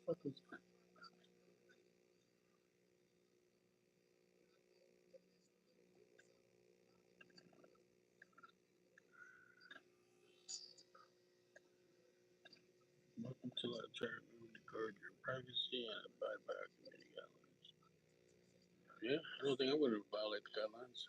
Fuck is that? Welcome to our try to guard your privacy and abide by our community guidelines. Yeah, I don't think I'm going to violate the guidelines.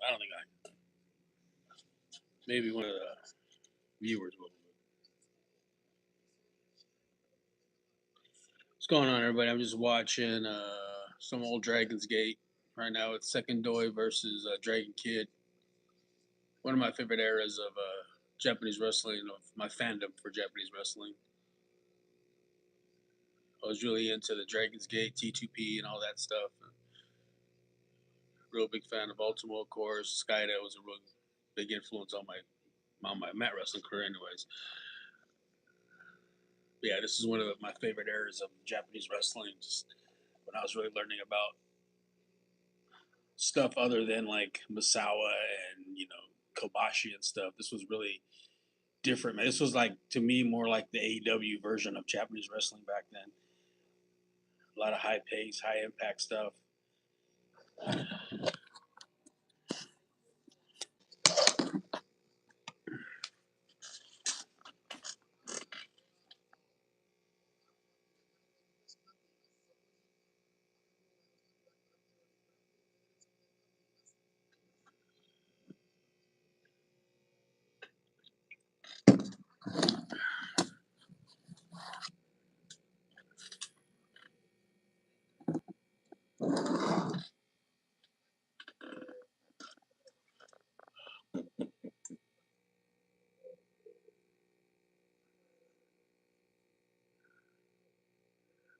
I don't think I. Maybe one of the viewers will. What's going on, everybody? I'm just watching some old Dragon's Gate right now. It's Second Doi versus Dragon Kid. One of my favorite eras of Japanese wrestling, of my fandom for Japanese wrestling. I was really into the Dragon's Gate, T2P, and all that stuff. Real big fan of Ultimo, of course. Skyda was a real big influence on my mat wrestling career, anyways. But yeah, this is one of my favorite eras of Japanese wrestling. Just when I was really learning about stuff other than like Misawa and Kobashi and stuff. This was really different, man. This was like to me more like the AEW version of Japanese wrestling back then. A lot of high pace, high impact stuff.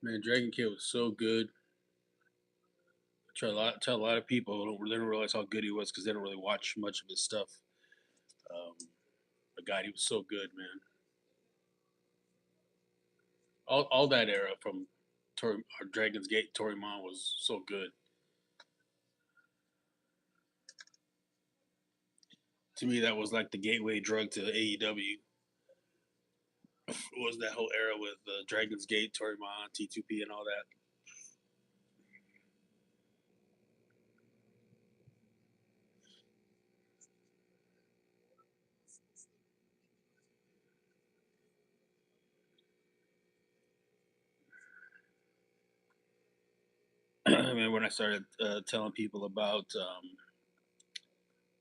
Man, Dragon Kid was so good. Tell a lot of people they don't realize how good he was because they don't really watch much of his stuff. Um, but God, he was so good, man. All that era from Dragon's Gate, Torimon was so good. To me, that was like the gateway drug to AEW. Was that whole era with Dragon's Gate, Torimon, T2P, and all that. I mean, when I started telling people about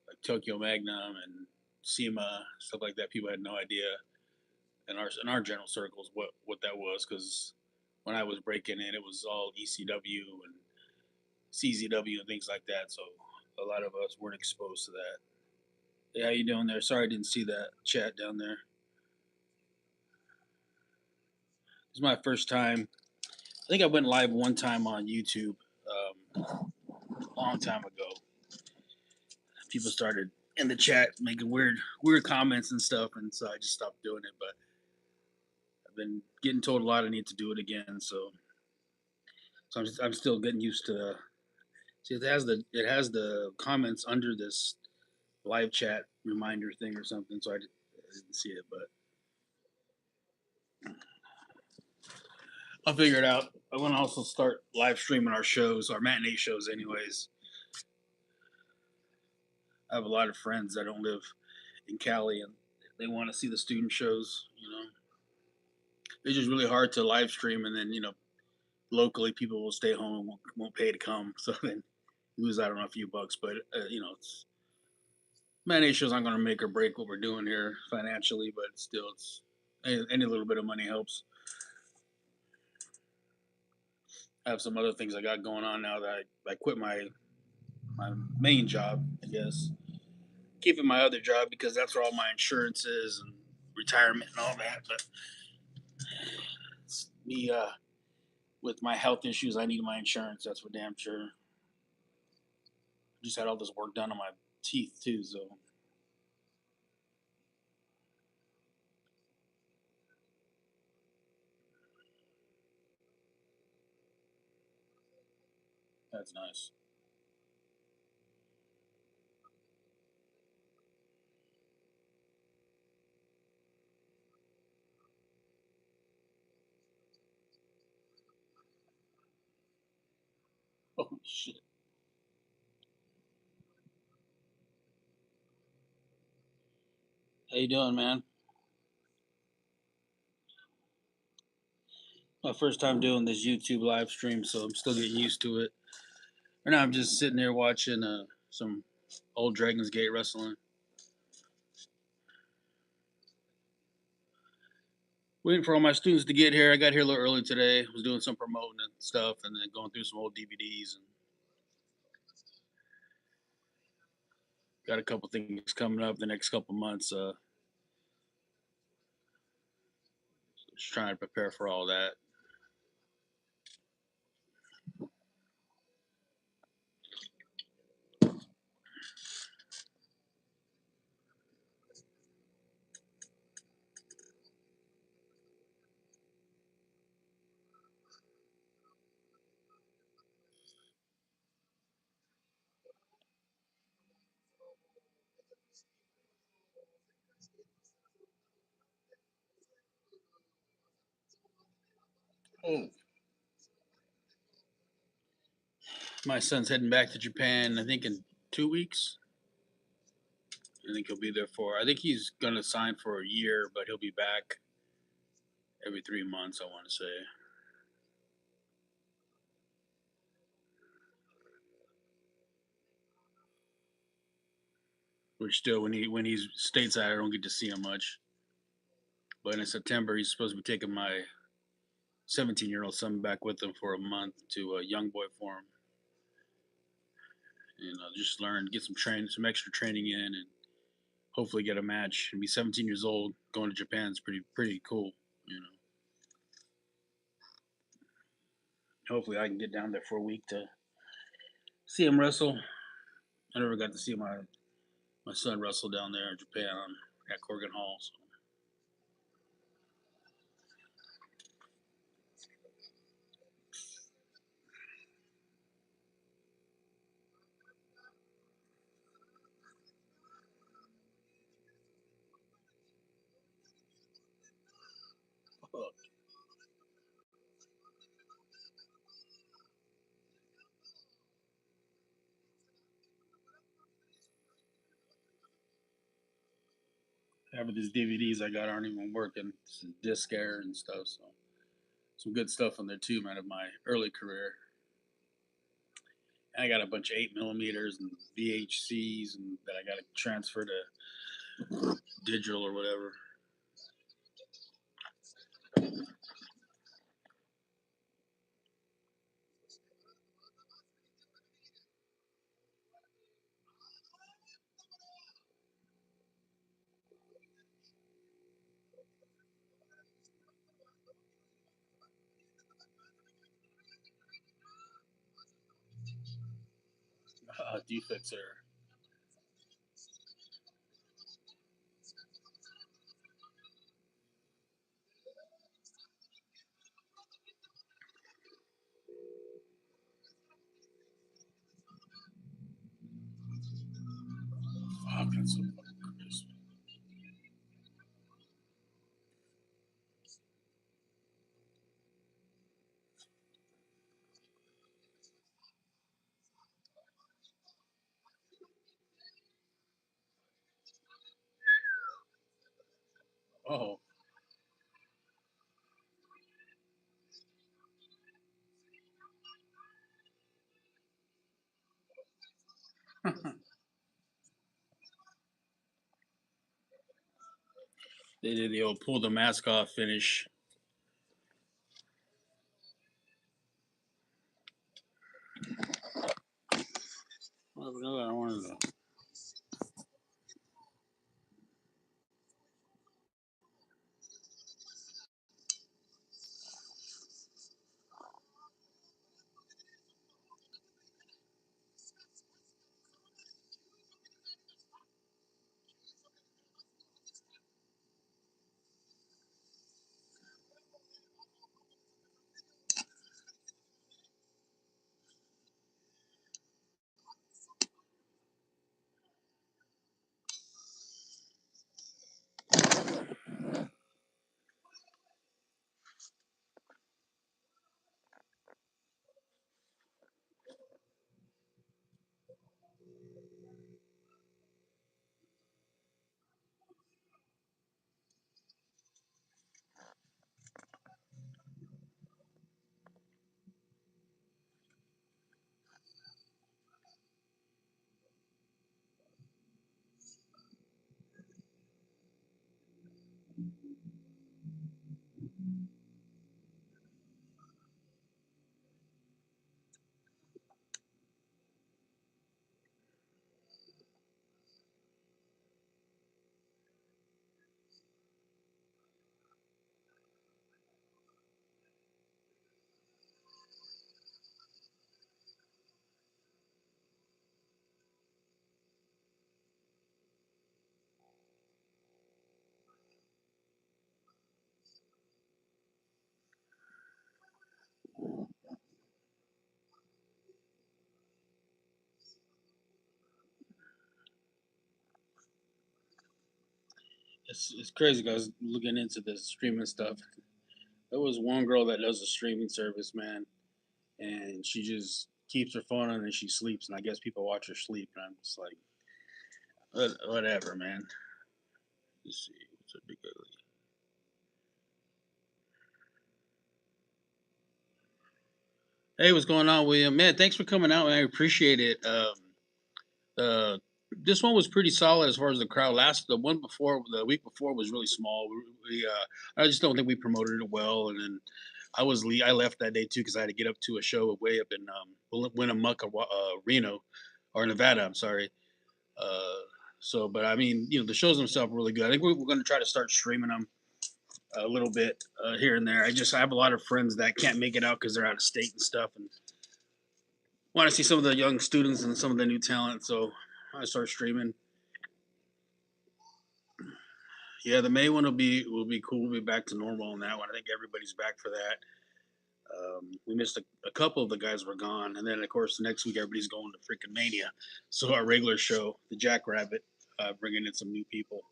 like Tokyo Magnum and SEMA stuff like that, people had no idea in our general circles what that was because when I was breaking in, it was all ECW and CZW and things like that. So a lot of us weren't exposed to that. Hey, how you doing there? Sorry I didn't see that chat down there. This is my first time. I think I went live one time on YouTube a long time ago. People started in the chat making weird comments and stuff, and so I just stopped doing it. But I've been getting told a lot I need to do it again, so I'm still getting used to. See, it has the comments under this live chat reminder thing or something, so I didn't see it, but I'll figure it out. I want to also start live streaming our shows, our matinee shows, anyways. I have a lot of friends that don't live in Cali, and they want to see the student shows. It's just really hard to live stream, and then locally people will stay home and won't pay to come. So then you lose out on a few bucks, but it's matinee shows aren't going to make or break what we're doing here financially, but still, it's any little bit of money helps. I have some other things I got going on now that I quit my main job, I guess. Keeping my other job because that's where all my insurance is and retirement and all that. But it's me with my health issues, I need my insurance. That's for damn sure. I just had all this work done on my teeth too, so that's nice. Oh shit! How you doing, man? My first time doing this YouTube live stream, so I'm still getting used to it. Right now, I'm just sitting there watching some old Dragons Gate wrestling. Waiting for all my students to get here. I got here a little early today. Was doing some promoting and stuff, and then going through some old DVDs and got a couple things coming up the next couple months. Just trying to prepare for all that. Oh, my son's heading back to Japan. I think in 2 weeks. I think he'll be there for. I think he's gonna sign for a year, but he'll be back every 3 months. I want to say. Which still, when he's stateside, I don't get to see him much. But in September, he's supposed to be taking my 17-year-old son back with him for a month to a young boy form. Just learn, get some training, some extra training in, and hopefully get a match. And be 17 years old, going to Japan is pretty cool. You know, hopefully I can get down there for a week to see him wrestle. I never got to see my son wrestle down there in Japan at Corgan Hall. So. Half of these DVDs I got aren't even working. This is disc error and stuff. So some good stuff on there too, man, of my early career. And I got a bunch of 8 millimeters and VHCs and that I got to transfer to digital or whatever. Defects error. Fuck, that's so fucking crisp. Oh. They did the old pull the mask off finish. I wanted to. it's crazy guys looking into this streaming stuff. There was one girl that does a streaming service, man, and she just keeps her phone on and she sleeps, and I guess people watch her sleep, and I'm just like, whatever, man. Let's see, what's a big ugly? Hey, what's going on, William? Man, thanks for coming out, man. I appreciate it. Uh, this one was pretty solid as far as the crowd. The one before, the week before, was really small. I just don't think we promoted it well, and then I left that day too because I had to get up to a show way up in Winnemucca, Reno, or Nevada. I'm sorry. Uh, but I mean, the shows themselves are really good. I think we're going to try to start streaming them a little bit here and there. I have a lot of friends that can't make it out because they're out of state and stuff, and want to see some of the young students and some of the new talent. So I start streaming. Yeah, the May one will be cool. We'll be back to normal on that one. I think everybody's back for that. We missed a couple of the guys were gone, and then of course next week everybody's going to freaking Mania. So our regular show, the Jackrabbit, bringing in some new people.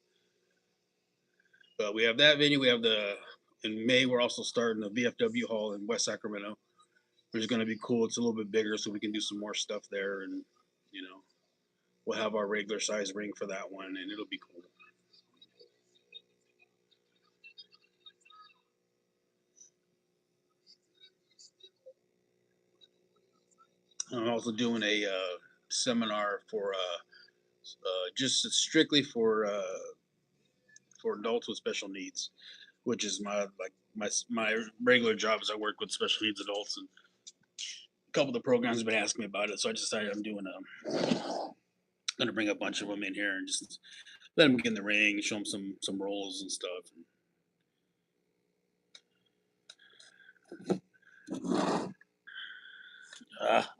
But we have that venue. We have the in May. We're also starting the VFW Hall in West Sacramento, which is going to be cool. It's a little bit bigger, so we can do some more stuff there, and you know we'll have our regular size ring for that one, and it'll be cool. I'm also doing a seminar for just strictly for adults with special needs, which is my regular job. Is I work with special needs adults, and a couple of the programs have been asking me about it. So I decided I'm doing going to bring a bunch of them in here and just let them get in the ring, show them some roles and stuff. Ah,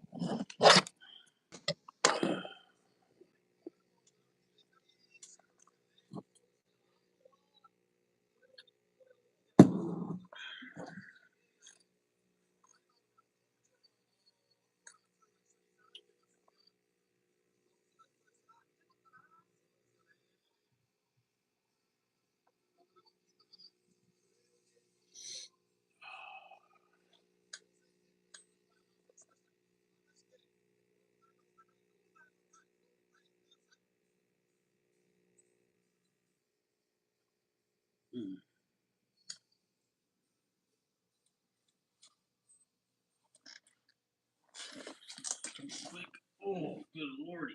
hmm. Oh, good lordy.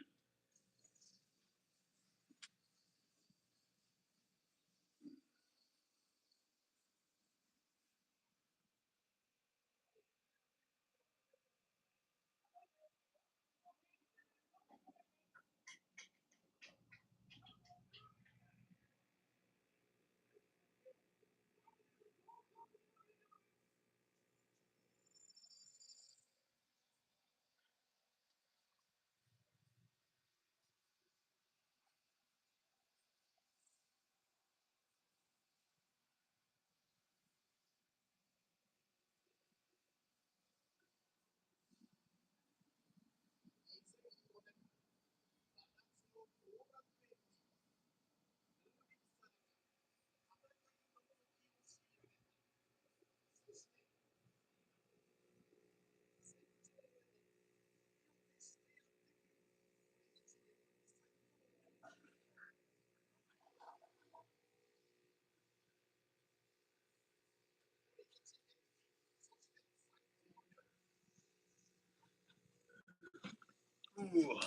Ooh.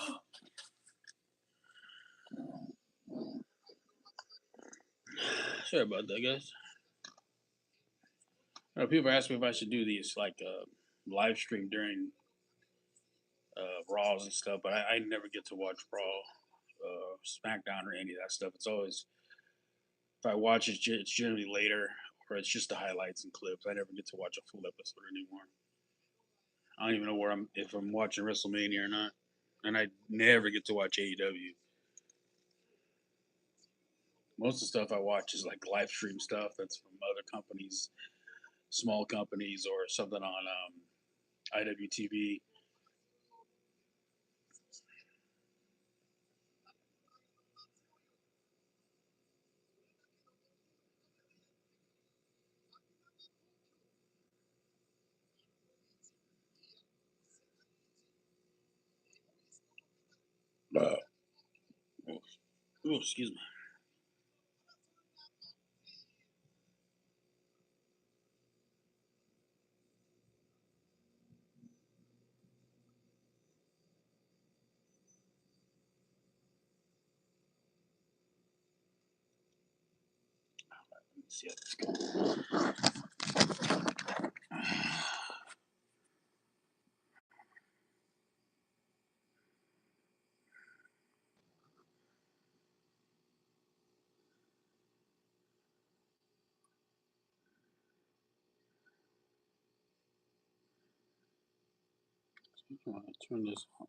Sorry about that, guys. People ask me if I should do these like live stream during Raws and stuff, but I never get to watch Raw, SmackDown, or any of that stuff. It's always if I watch it, it's generally later, or it's just the highlights and clips. I never get to watch a full episode anymore. I don't even know where I'm if I'm watching WrestleMania or not, and I never get to watch AEW. Most of the stuff I watch is like live stream stuff that's from other companies, small companies, or something on IWTV. Oh, excuse me. Let's see how this goes. I want to turn this off.